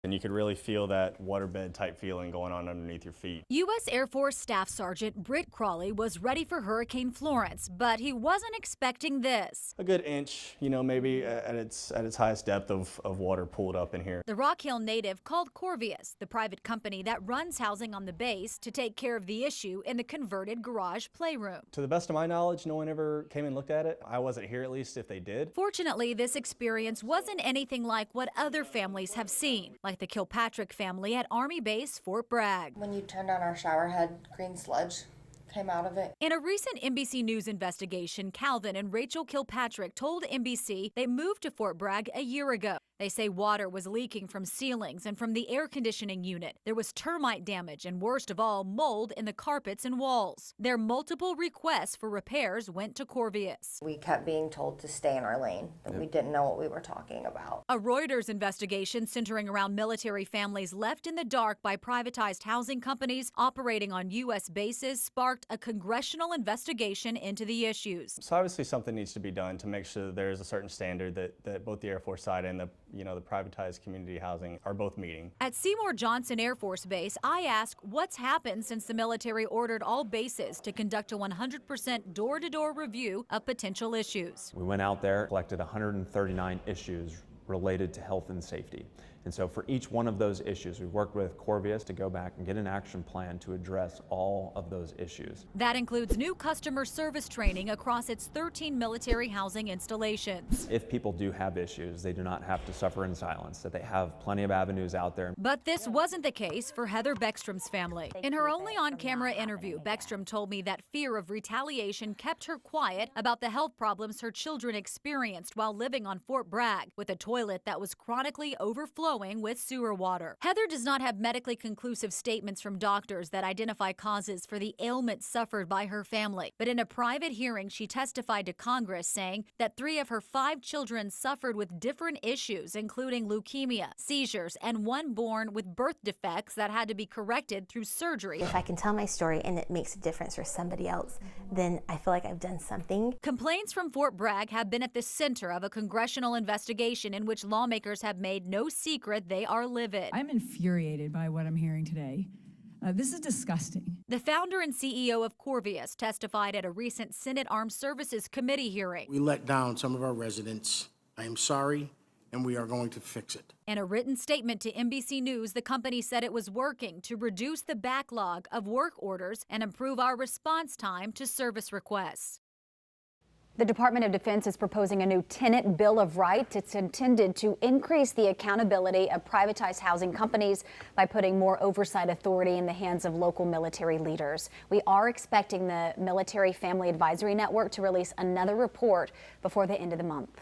and you could really feel that waterbed type feeling going on underneath your feet. U.S. Air Force Staff Sergeant Britt Crawley was ready for Hurricane Florence, but he wasn't expecting this. A good inch, maybe at its highest depth of water pulled up in here. The Rock Hill native called Corvius, the private company that runs housing on the base, to take care of the issue in the converted garage playroom. To the best of my knowledge, no one ever came and looked at it. I wasn't here, at least if they did. Fortunately, this experience wasn't anything like what other families have seen, like the Kilpatrick family at Army Base Fort Bragg. When you turned on our shower head, green sludge came out of it. In a recent NBC News investigation, Calvin and Rachel Kilpatrick told NBC they moved to Fort Bragg a year ago. They say water was leaking from ceilings and from the air conditioning unit. There was termite damage and, worst of all, mold in the carpets and walls. Their multiple requests for repairs went to Corvius. We kept being told to stay in our lane, that we didn't know what we were talking about. A Reuters investigation centering around military families left in the dark by privatized housing companies operating on U.S. bases sparked a congressional investigation into the issues. So obviously something needs to be done to make sure that there is a certain standard that both the Air Force side and the privatized community housing are both meeting. At Seymour Johnson Air Force Base, I ask what's happened since the military ordered all bases to conduct a 100% door-to-door review of potential issues. We went out there, collected 139 issues related to health and safety. And so for each one of those issues, we worked with Corvius to go back and get an action plan to address all of those issues. That includes new customer service training across its 13 military housing installations. If people do have issues, they do not have to suffer in silence, that they have plenty of avenues out there. But this wasn't the case for Heather Beckstrom's family. In her only on-camera interview, Beckstrom told me that fear of retaliation kept her quiet about the health problems her children experienced while living on Fort Bragg, with a toilet that was chronically overflowing with sewer water. Heather does not have medically conclusive statements from doctors that identify causes for the ailment suffered by her family. But in a private hearing, she testified to Congress saying that 3 of her 5 children suffered with different issues, including leukemia, seizures, and one born with birth defects that had to be corrected through surgery. If I can tell my story and it makes a difference for somebody else, then I feel like I've done something. Complaints from Fort Bragg have been at the center of a congressional investigation in which lawmakers have made no secret they are livid. I'm infuriated by what I'm hearing today. This is disgusting. The founder and CEO of Corvius testified at a recent Senate Armed Services Committee hearing. We let down some of our residents. I am sorry, and we are going to fix it. In a written statement to NBC News, the company said it was working to reduce the backlog of work orders and improve our response time to service requests. The Department of Defense is proposing a new tenant bill of rights. It's intended to increase the accountability of privatized housing companies by putting more oversight authority in the hands of local military leaders. We are expecting the Military Family Advisory Network to release another report before the end of the month.